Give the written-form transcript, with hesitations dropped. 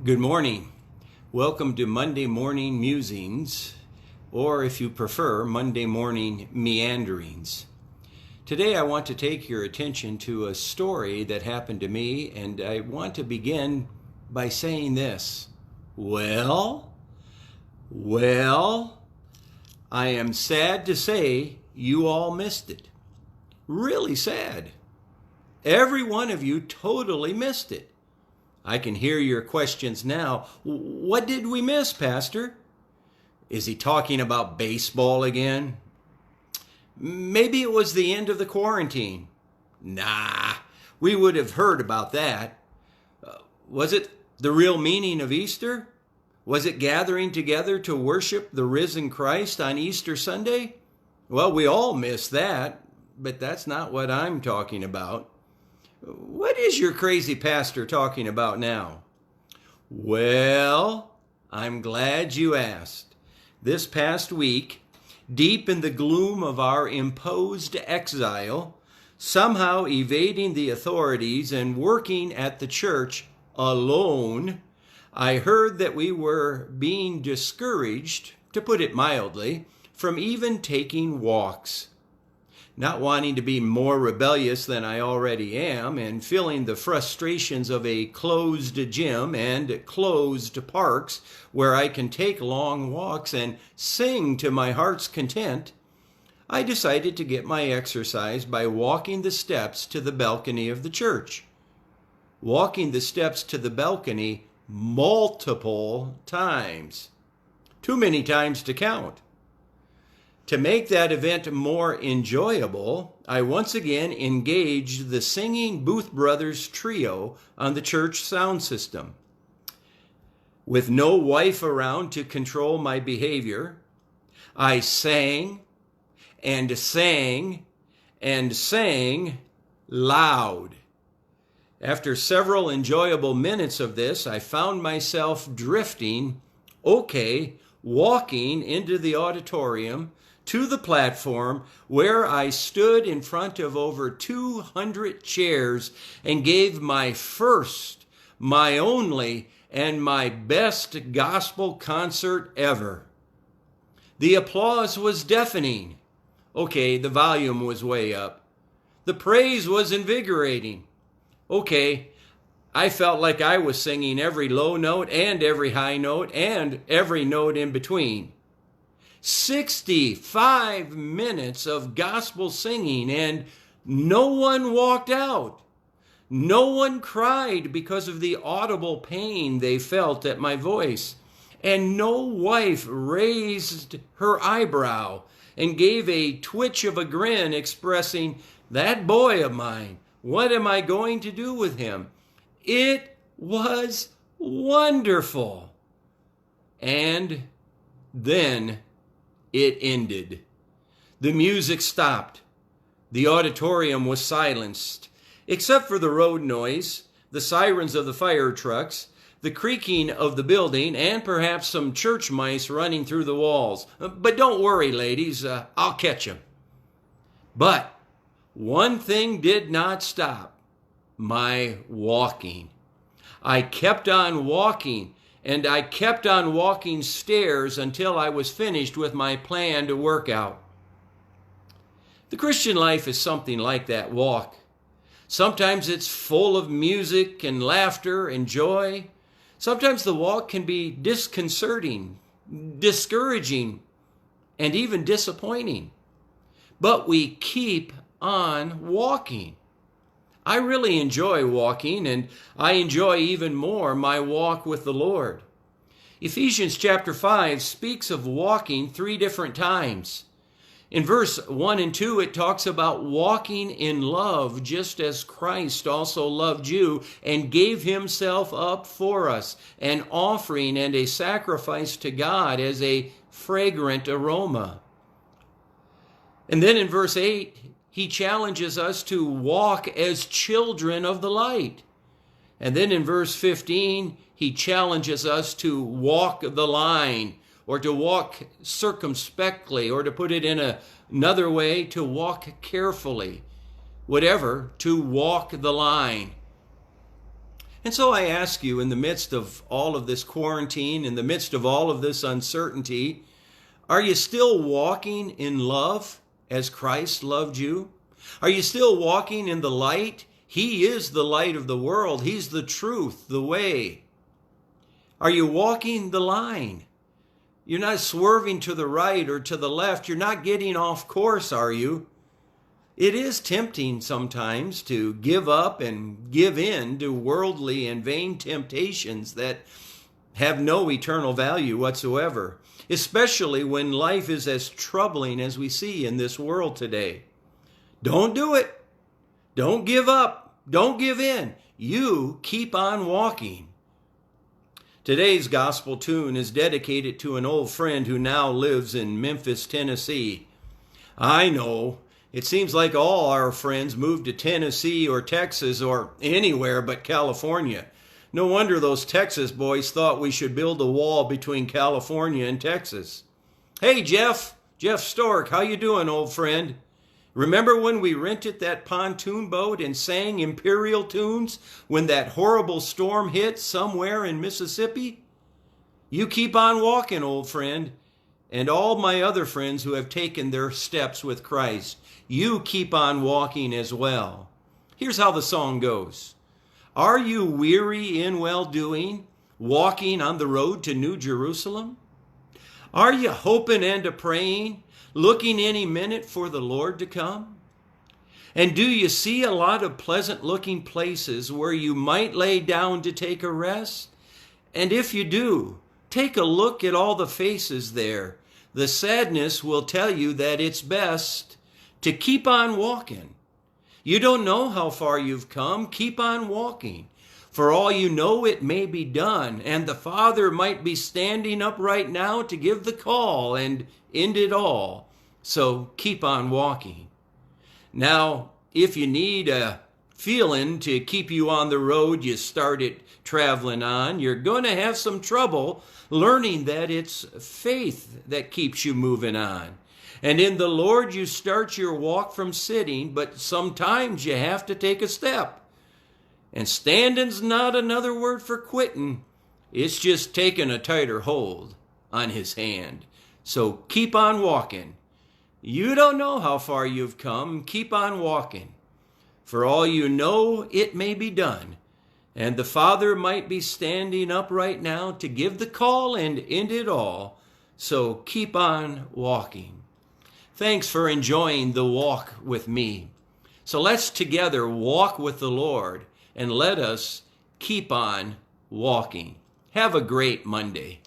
Good morning. Welcome to Monday Morning Musings, or if you prefer, Monday Morning Meanderings. Today I want to take your attention to a story that happened to me, and I want to begin by saying this. Well, I am sad to say you all missed it. Really sad. Every one of you totally missed it. I can hear your questions now. What did we miss, Pastor? Is he talking about baseball again? Maybe it was the end of the quarantine. Nah, we would have heard about that. Was it the real meaning of Easter? Was it gathering together to worship the risen Christ on Easter Sunday? Well, we all missed that, but that's not what I'm talking about. What is your crazy pastor talking about now? Well, I'm glad you asked. This past week, deep in the gloom of our imposed exile, somehow evading the authorities and working at the church alone, I heard that we were being discouraged, to put it mildly, from even taking walks. Not wanting to be more rebellious than I already am, and feeling the frustrations of a closed gym and closed parks where I can take long walks and sing to my heart's content, I decided to get my exercise by walking the steps to the balcony of the church. Walking the steps to the balcony multiple times. Too many times to count. To make that event more enjoyable, I once again engaged the singing Booth Brothers trio on the church sound system. With no wife around to control my behavior, I sang and sang and sang loud. After several enjoyable minutes of this, I found myself drifting, walking into the auditorium to the platform where I stood in front of over 200 chairs and gave my first, my only, and my best gospel concert ever. The applause was deafening. The volume was way up. The praise was invigorating. I felt like I was singing every low note and every high note and every note in between. 65 minutes of gospel singing, and no one walked out. No one cried because of the audible pain they felt at my voice. And no wife raised her eyebrow and gave a twitch of a grin expressing, "That boy of mine, what am I going to do with him?" It was wonderful. And then it ended. The music stopped. The auditorium was silenced, except for the road noise, the sirens of the fire trucks, the creaking of the building, and perhaps some church mice running through the walls. But don't worry, ladies, I'll catch them. But one thing did not stop: my walking. I kept on walking. And I kept on walking stairs until I was finished with my planned workout. The Christian life is something like that walk. Sometimes it's full of music and laughter and joy. Sometimes the walk can be disconcerting, discouraging, and even disappointing. But we keep on walking. I really enjoy walking, and I enjoy even more my walk with the Lord. Ephesians chapter 5 speaks of walking 3 different times. In verse 1 and 2, it talks about walking in love, just as Christ also loved you and gave himself up for us, an offering and a sacrifice to God as a fragrant aroma. And then in verse 8, he challenges us to walk as children of the light. And then in verse 15, he challenges us to walk the line, or to walk circumspectly, or to put it in another way, to walk carefully. Whatever, to walk the line. And so I ask you, in the midst of all of this quarantine, in the midst of all of this uncertainty, are you still walking in love as Christ loved you? Are you still walking in the light? He is the light of the world. He's the truth, the way. Are you walking the line? You're not swerving to the right or to the left. You're not getting off course, are you? It is tempting sometimes to give up and give in to worldly and vain temptations that have no eternal value whatsoever, especially when life is as troubling as we see in this world today. Don't do it. Don't give up. Don't give in. You keep on walking. Today's gospel tune is dedicated to an old friend who now lives in Memphis, Tennessee. I know, it seems like all our friends moved to Tennessee or Texas or anywhere but California. No wonder those Texas boys thought we should build a wall between California and Texas. Hey, Jeff Stork, how you doing, old friend? Remember when we rented that pontoon boat and sang imperial tunes when that horrible storm hit somewhere in Mississippi? You keep on walking, old friend, and all my other friends who have taken their steps with Christ, you keep on walking as well. Here's how the song goes. Are you weary in well-doing, walking on the road to New Jerusalem? Are you hoping and a-praying, looking any minute for the Lord to come? And do you see a lot of pleasant-looking places where you might lay down to take a rest? And if you do, take a look at all the faces there. The sadness will tell you that it's best to keep on walking. You don't know how far you've come. Keep on walking. For all you know, it may be done, and the Father might be standing up right now to give the call and end it all. So keep on walking. Now, if you need a feeling to keep you on the road you started traveling on, you're going to have some trouble learning that it's faith that keeps you moving on. And in the Lord you start your walk from sitting, but sometimes you have to take a step. And standing's not another word for quitting. It's just taking a tighter hold on his hand. So keep on walking. You don't know how far you've come. Keep on walking. For all you know, it may be done. And the Father might be standing up right now to give the call and end it all. So keep on walking. Thanks for enjoying the walk with me. So let's together walk with the Lord and let us keep on walking. Have a great Monday.